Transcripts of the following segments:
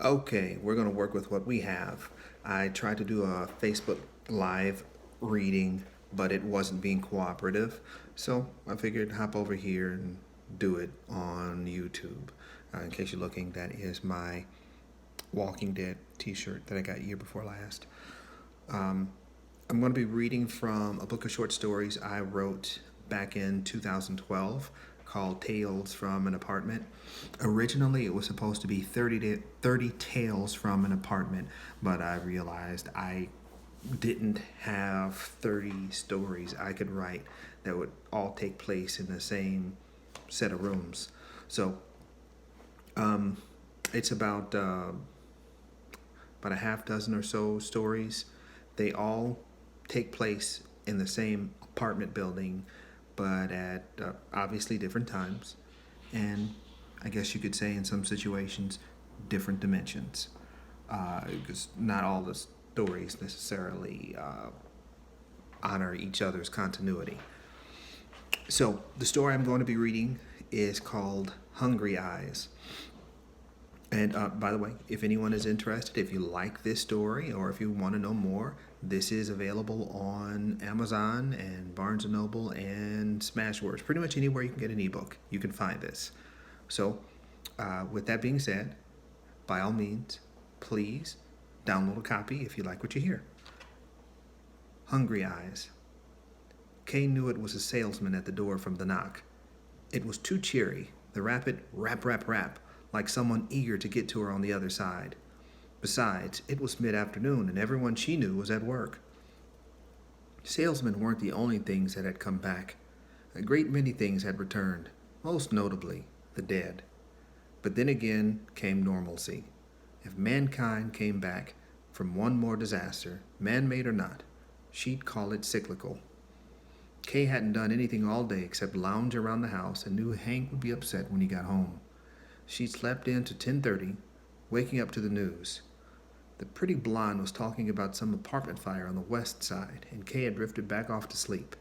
Okay, we're going to work with what we have. I tried to do a Facebook Live reading, but it wasn't being cooperative. So I figured hop over here and do it on YouTube. In case you're looking, that is my Walking Dead t-shirt that I got year before last. I'm going to be reading from a book of short stories I wrote back in 2012 called Tales from an Apartment. Originally, it was supposed to be 30 tales from an apartment, but I realized I didn't have 30 stories I could write that would all take place in the same set of rooms. So it's about a half dozen or so stories. They all take place in the same apartment building, but at obviously different times, and I guess you could say in some situations, different dimensions. Because not all the stories necessarily honor each other's continuity. So, the story I'm going to be reading is called Hungry Eyes. And by the way, if anyone is interested, if you like this story or if you want to know more, this is available on Amazon and Barnes & Noble and Smashwords. Pretty much anywhere you can get an ebook, you can find this. So, with that being said, by all means, please download a copy if you like what you hear. Hungry Eyes. Kay knew it was a salesman at the door from the knock. It was too cheery, the rapid rap, rap, rap, like someone eager to get to her on the other side. Besides, it was mid-afternoon and everyone she knew was at work. Salesmen weren't the only things that had come back. A great many things had returned, most notably the dead. But then again came normalcy. If mankind came back from one more disaster, man-made or not, she'd call it cyclical. Kay hadn't done anything all day except lounge around the house and knew Hank would be upset when he got home. She slept in to 10:30, waking up to the news. The pretty blonde was talking about some apartment fire on the west side, and Kay had drifted back off to sleep.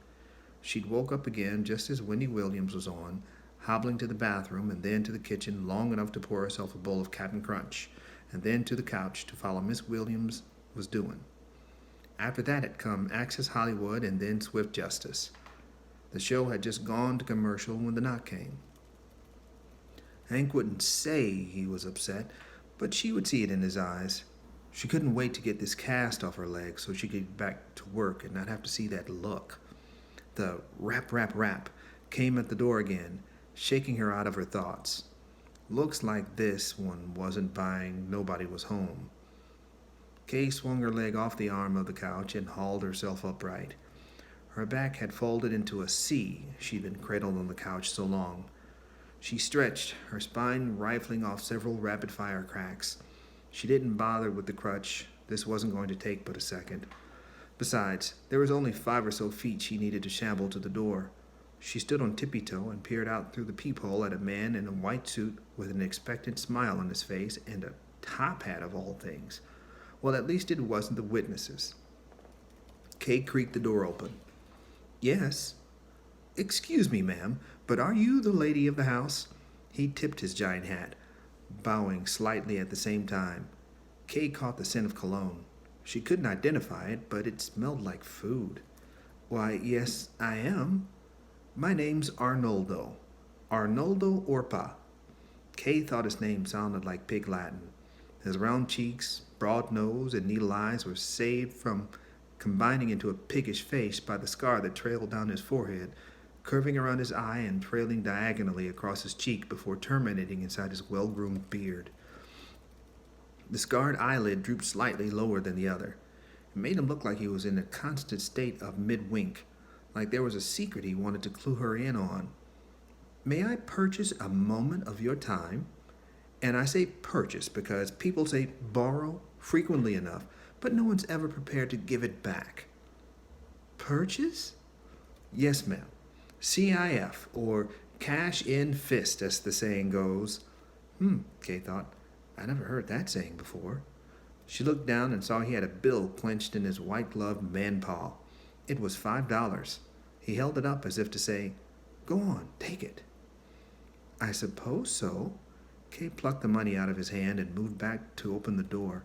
She'd woke up again just as Wendy Williams was on, hobbling to the bathroom and then to the kitchen long enough to pour herself a bowl of Cap'n Crunch, and then to the couch to follow Miss Williams was doing. After that had come Access Hollywood and then Swift Justice. The show had just gone to commercial when the knock came. Hank wouldn't say he was upset, but she would see it in his eyes. She couldn't wait to get this cast off her legs so she could get back to work and not have to see that look. The rap, rap, rap came at the door again, shaking her out of her thoughts. Looks like this one wasn't buying nobody was home. Kay swung her leg off the arm of the couch and hauled herself upright. Her back had folded into a C, she'd been cradled on the couch so long. She stretched, her spine rifling off several rapid-fire cracks. She didn't bother with the crutch. This wasn't going to take but a second. Besides, there was only 5 or so feet she needed to shamble to the door. She stood on tippy-toe and peered out through the peephole at a man in a white suit with an expectant smile on his face and a top hat of all things. Well, at least it wasn't the witnesses. Kay creaked the door open. Yes. Excuse me, ma'am, but are you the lady of the house? He tipped his giant hat, bowing slightly at the same time. Kay caught the scent of cologne. She couldn't identify it, but it smelled like food. Why, yes, I am. My name's Arnoldo. Arnoldo Orpa. Kay thought his name sounded like Pig Latin. His round cheeks, broad nose, and needle eyes were saved from combining into a piggish face by the scar that trailed down his forehead, curving around his eye and trailing diagonally across his cheek before terminating inside his well-groomed beard. The scarred eyelid drooped slightly lower than the other. It made him look like he was in a constant state of mid-wink, like there was a secret he wanted to clue her in on. May I purchase a moment of your time? And I say purchase because people say borrow frequently enough, but no one's ever prepared to give it back. Purchase? Yes, ma'am. CIF, or cash in fist, as the saying goes. Kay thought. I never heard that saying before. She looked down and saw he had a bill clenched in his white-gloved man paw. It was $5. He held it up as if to say, Go on, take it. I suppose so. Kay plucked the money out of his hand and moved back to open the door.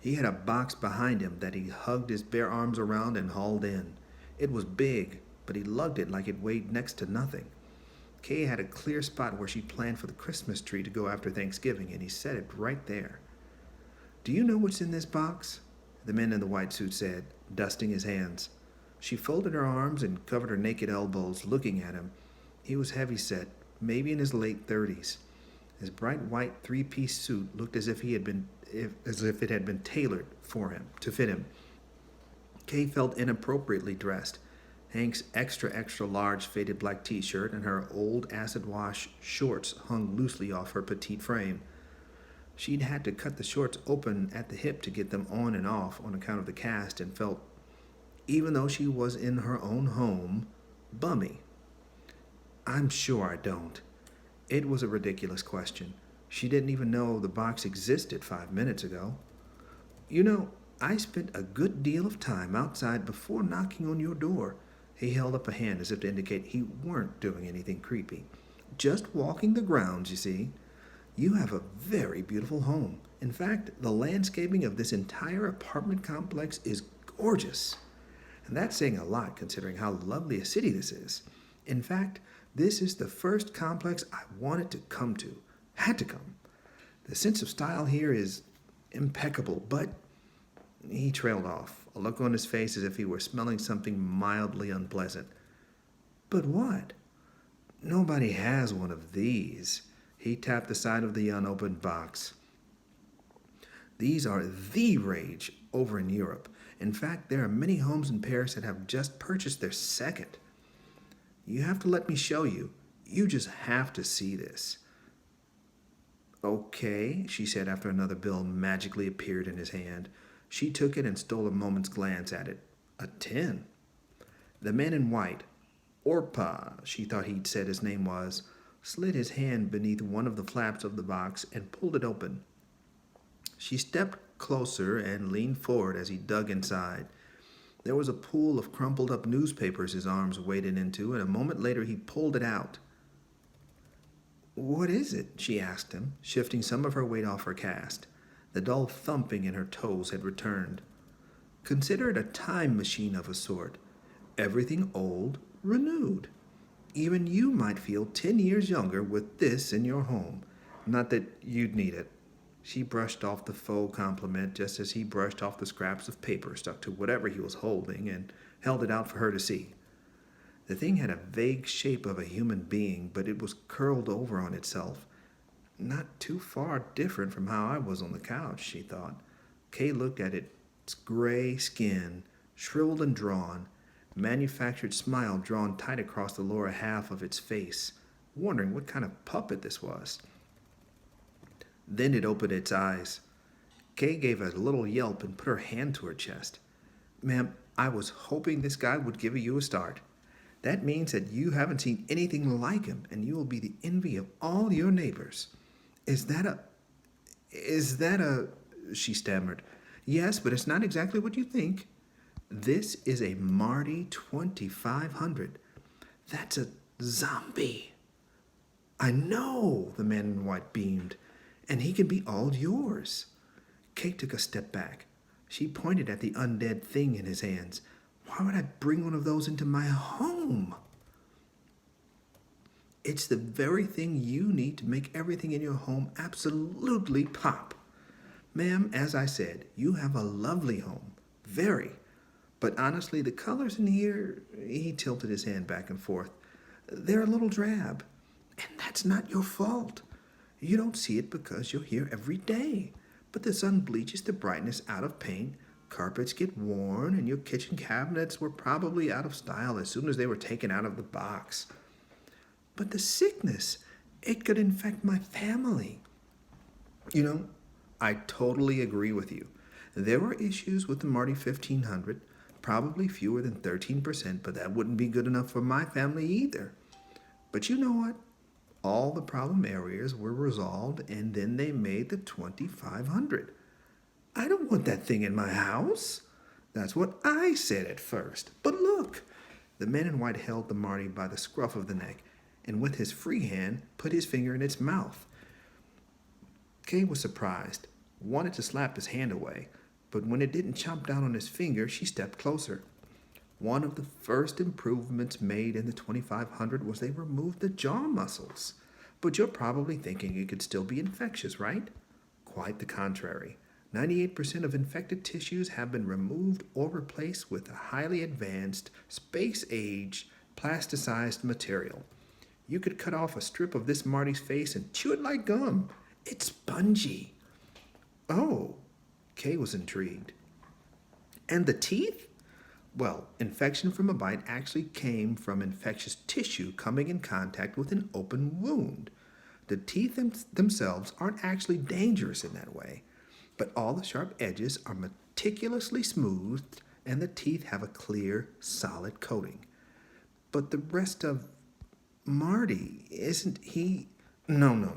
He had a box behind him that he hugged his bare arms around and hauled in. It was big, but he lugged it like it weighed next to nothing. Kay had a clear spot where she planned for the Christmas tree to go after Thanksgiving, and he set it right there. "Do you know what's in this box?" the man in the white suit said, dusting his hands. She folded her arms and covered her naked elbows, looking at him. He was heavy-set, maybe in his late 30s. His bright white three-piece suit looked as if it had been tailored for him to fit him. Kay felt inappropriately dressed. Hank's extra large faded black t-shirt and her old acid wash shorts hung loosely off her petite frame. She'd had to cut the shorts open at the hip to get them on and off on account of the cast, and felt, even though she was in her own home, bummy. "I'm sure I don't." It was a ridiculous question. She didn't even know the box existed 5 minutes ago. "You know, I spent a good deal of time outside before knocking on your door." He held up a hand as if to indicate he weren't doing anything creepy. "Just walking the grounds, you see. You have a very beautiful home. In fact, the landscaping of this entire apartment complex is gorgeous. And that's saying a lot considering how lovely a city this is. In fact, this is the first complex I wanted to come to. Had to come. The sense of style here is impeccable, but..." He trailed off, a look on his face as if he were smelling something mildly unpleasant. "But what?" "Nobody has one of these." He tapped the side of the unopened box. "These are the rage over in Europe. In fact, there are many homes in Paris that have just purchased their second. You have to let me show you. You just have to see this." "Okay," she said after another bill magically appeared in his hand. She took it and stole a moment's glance at it. A 10. The man in white, Orpa, she thought he'd said his name was, slid his hand beneath one of the flaps of the box and pulled it open. She stepped closer and leaned forward as he dug inside. There was a pool of crumpled up newspapers his arms waded into, and a moment later he pulled it out. "What is it?" she asked him, shifting some of her weight off her cast. The dull thumping in her toes had returned. "Consider it a time machine of a sort. Everything old, renewed. Even you might feel 10 years younger with this in your home. Not that you'd need it." She brushed off the faux compliment just as he brushed off the scraps of paper stuck to whatever he was holding and held it out for her to see. The thing had a vague shape of a human being, but it was curled over on itself. Not too far different from how I was on the couch, she thought. Kay looked at its gray skin, shriveled and drawn, manufactured smile drawn tight across the lower half of its face, wondering what kind of puppet this was. Then it opened its eyes. Kay gave a little yelp and put her hand to her chest. "Ma'am, I was hoping this guy would give you a start. That means that you haven't seen anything like him, and you will be the envy of all your neighbors." Is that a, she stammered. "Yes, but it's not exactly what you think. This is a Marty 2500. That's a zombie." "I know," the man in white beamed, "and he can be all yours." Kate took a step back. She pointed at the undead thing in his hands. "Why would I bring one of those into my home?" "It's the very thing you need to make everything in your home absolutely pop. Ma'am, as I said, you have a lovely home. Very. But honestly, the colors in here," he tilted his hand back and forth, "they're a little drab. And that's not your fault. You don't see it because you're here every day. But the sun bleaches the brightness out of paint, carpets get worn, and your kitchen cabinets were probably out of style as soon as they were taken out of the box. But the sickness, it could infect my family." "You know, I totally agree with you. There were issues with the Marty 1500, probably fewer than 13%, but that wouldn't be good enough for my family either. But you know what? All the problem areas were resolved, and then they made the 2500. I don't want that thing in my house. That's what I said at first. But look." The man in white held the Marty by the scruff of the neck. and with his free hand put his finger in its mouth. Kay was surprised, wanted to slap his hand away, but when it didn't chomp down on his finger, she stepped closer. One of the first improvements made in the 2500 was they removed the jaw muscles. But you're probably thinking it could still be infectious, right? Quite the contrary. 98% of infected tissues have been removed or replaced with a highly advanced, space-age, plasticized material. You could cut off a strip of this Marty's face and chew it like gum. It's spongy. Oh, Kay was intrigued. And the teeth? Well, infection from a bite actually came from infectious tissue coming in contact with an open wound. The teeth themselves aren't actually dangerous in that way, but all the sharp edges are meticulously smoothed and the teeth have a clear, solid coating. But the rest of Marty, isn't he? No.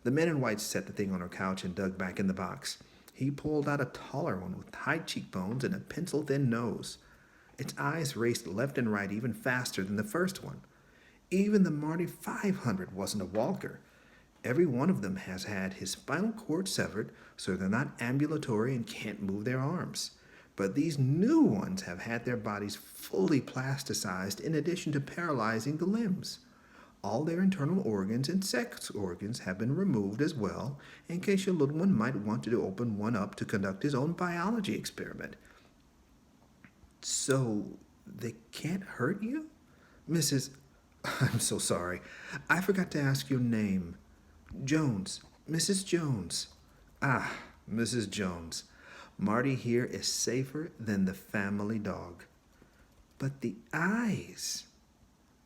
The man in white set the thing on her couch and dug back in the box. He pulled out a taller one with high cheekbones and a pencil-thin nose. Its eyes raced left and right even faster than the first one. Even the Marty 500 wasn't a walker. Every one of them has had his spinal cord severed, so they're not ambulatory and can't move their arms. But these new ones have had their bodies fully plasticized in addition to paralyzing the limbs. All their internal organs and sex organs have been removed as well, in case your little one might want to open one up to conduct his own biology experiment. So, they can't hurt you? Mrs. I'm so sorry. I forgot to ask your name. Jones. Mrs. Jones. Ah, Mrs. Jones. Marty here is safer than the family dog. But the eyes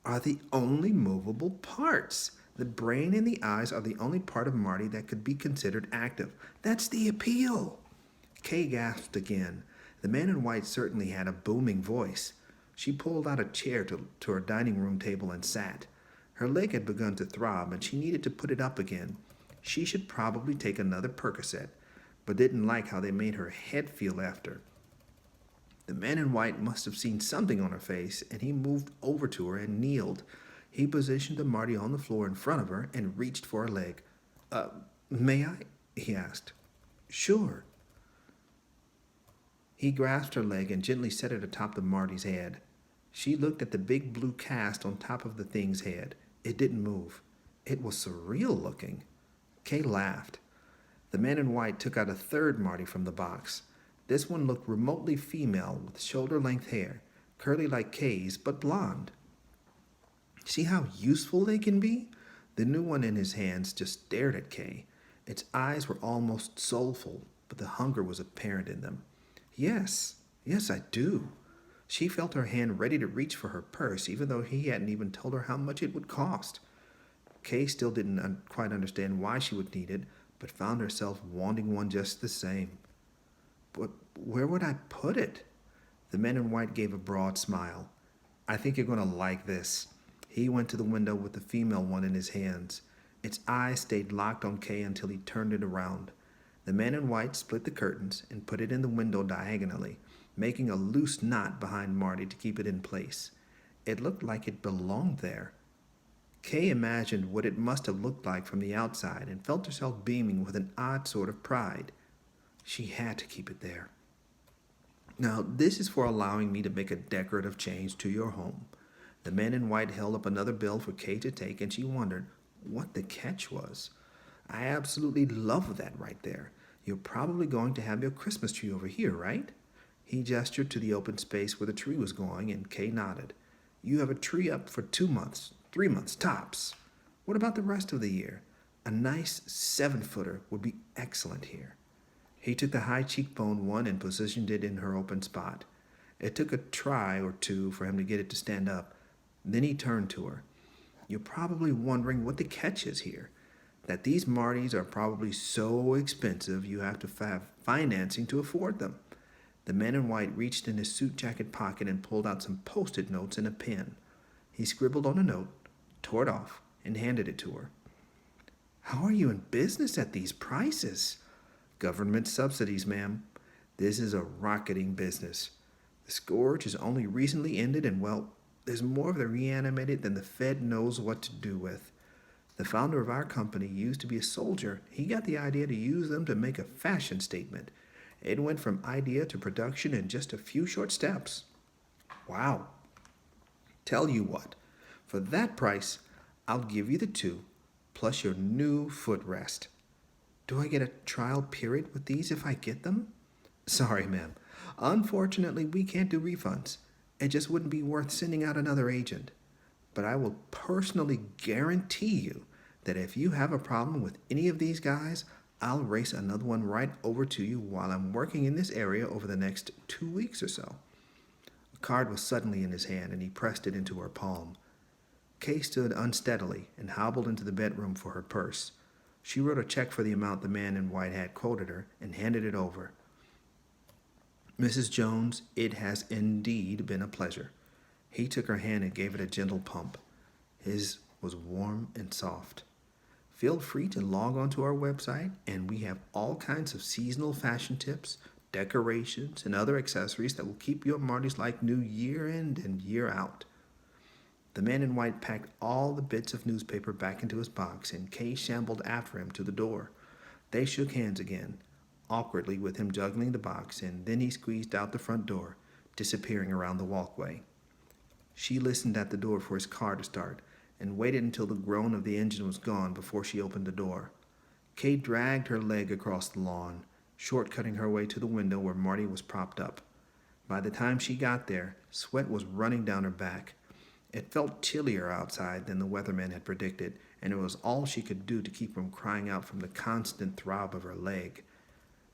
are the only movable parts. The brain and the eyes are the only part of Marty that could be considered active. That's the appeal. Kay gasped again. The man in white certainly had a booming voice. She pulled out a chair to her dining room table and sat. Her leg had begun to throb, and she needed to put it up again. She should probably take another Percocet, but didn't like how they made her head feel after. The man in white must have seen something on her face, and he moved over to her and kneeled. He positioned the Marty on the floor in front of her and reached for her leg. May I? He asked. Sure. He grasped her leg and gently set it atop the Marty's head. She looked at the big blue cast on top of the thing's head. It didn't move. It was surreal looking. Kay laughed. The man in white took out a third Marty from the box. This one looked remotely female with shoulder-length hair, curly like Kay's, but blonde. See how useful they can be? The new one in his hands just stared at Kay. Its eyes were almost soulful, but the hunger was apparent in them. Yes, I do. She felt her hand ready to reach for her purse, even though he hadn't even told her how much it would cost. Kay still didn't quite understand why she would need it, but found herself wanting one just the same. But where would I put it? The man in white gave a broad smile. I think you're going to like this. He went to the window with the female one in his hands. Its eyes stayed locked on Kay until he turned it around. The man in white split the curtains and put it in the window diagonally, making a loose knot behind Marty to keep it in place. It looked like it belonged there. Kay imagined what it must have looked like from the outside and felt herself beaming with an odd sort of pride. She had to keep it there. Now, this is for allowing me to make a decorative change to your home. The man in white held up another bill for Kay to take, and she wondered what the catch was. I absolutely love that right there. You're probably going to have your Christmas tree over here, right? He gestured to the open space where the tree was going, and Kay nodded. You have a tree up for 2 months, 3 months tops. What about the rest of the year? A nice 7-footer would be excellent here. He took the high cheekbone one and positioned it in her open spot. It took a try or two for him to get it to stand up. Then he turned to her. You're probably wondering what the catch is here. That these Martys are probably so expensive you have to have financing to afford them. The man in white reached in his suit jacket pocket and pulled out some Post-it notes and a pen. He scribbled on a note, tore it off, and handed it to her. How are you in business at these prices? Government subsidies, ma'am. This is a rocketing business. The scourge has only recently ended and, well, There's more of the reanimated than the Fed knows what to do with. The founder of our company used to be a soldier. He got the idea to use them to make a fashion statement. It went from idea to production in just a few short steps. Wow. Tell you what, for that price, I'll give you the two, plus your new footrest. Do I get a trial period with these if I get them? Sorry, ma'am. Unfortunately, we can't do refunds. It just wouldn't be worth sending out another agent. But I will personally guarantee you that if you have a problem with any of these guys, I'll race another one right over to you while I'm working in this area over the next 2 weeks or so. A card was suddenly in his hand, and he pressed it into her palm. Kay stood unsteadily and hobbled into the bedroom for her purse. She wrote a check for the amount the man in white had quoted her and handed it over. Mrs. Jones, it has indeed been a pleasure. He took her hand and gave it a gentle pump. His was warm and soft. Feel free to log on to our website, and we have all kinds of seasonal fashion tips, decorations, and other accessories that will keep your Marty's like new year in and year out. The man in white packed all the bits of newspaper back into his box, and Kay shambled after him to the door. They shook hands again, awkwardly with him juggling the box, and then he squeezed out the front door, disappearing around the walkway. She listened at the door for his car to start, and waited until the groan of the engine was gone before she opened the door. Kay dragged her leg across the lawn, short-cutting her way to the window where Marty was propped up. By the time she got there, sweat was running down her back. It felt chillier outside than the weatherman had predicted, and it was all she could do to keep from crying out from the constant throb of her leg.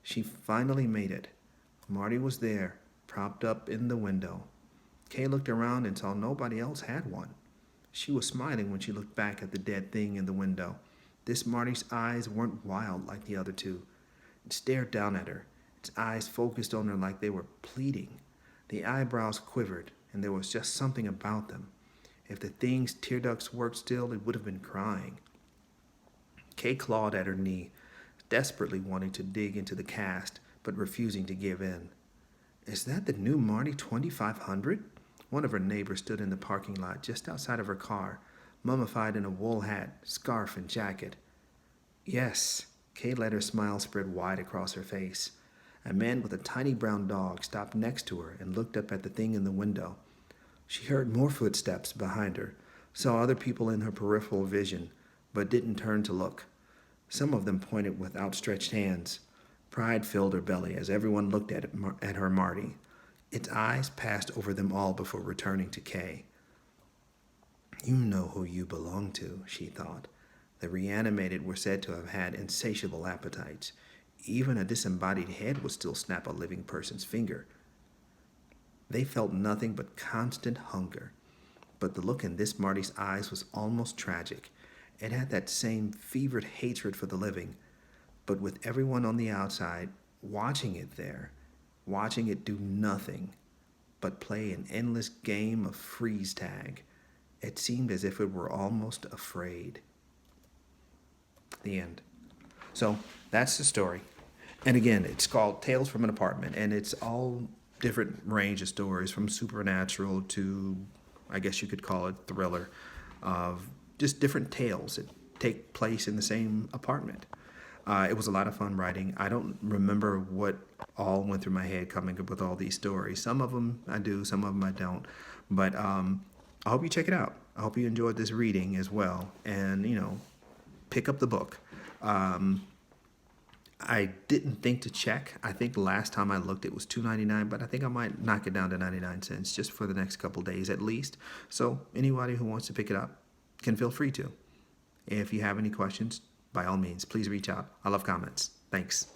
She finally made it. Marty was there, propped up in the window. Kay looked around and saw nobody else had one. She was smiling when she looked back at the dead thing in the window. This Marty's eyes weren't wild like the other two. It stared down at her, its eyes focused on her like they were pleading. The eyebrows quivered, and there was just something about them. If the thing's tear ducts worked still, it would have been crying. Kay clawed at her knee, desperately wanting to dig into the cast, but refusing to give in. Is that the new Marty 2500? One of her neighbors stood in the parking lot just outside of her car, mummified in a wool hat, scarf, and jacket. Yes, Kay let her smile spread wide across her face. A man with a tiny brown dog stopped next to her and looked up at the thing in the window. She heard more footsteps behind her, saw other people in her peripheral vision, but didn't turn to look. Some of them pointed with outstretched hands. Pride filled her belly as everyone looked at her Marty. Its eyes passed over them all before returning to Kay. You know who you belong to, she thought. The reanimated were said to have had insatiable appetites. Even a disembodied head would still snap a living person's finger. They felt nothing but constant hunger. But the look in this Marty's eyes was almost tragic. It had that same fevered hatred for the living, but with everyone on the outside watching it there, watching it do nothing but play an endless game of freeze tag. It seemed as if it were almost afraid. The end. So that's the story. And again, it's called Tales from an Apartment, and it's all different range of stories from supernatural to, I guess you could call it thriller, of just different tales that take place in the same apartment. It was a lot of fun writing. I don't remember what all went through my head coming up with all these stories. Some of them I do, some of them I don't. But I hope you check it out. I hope you enjoyed this reading as well. And, pick up the book. I didn't think to check. I think last time I looked it was $2.99, but I think I might knock it down to 99 cents just for the next couple days at least. So anybody who wants to pick it up can feel free to. If you have any questions, by all means, please reach out. I love comments. Thanks.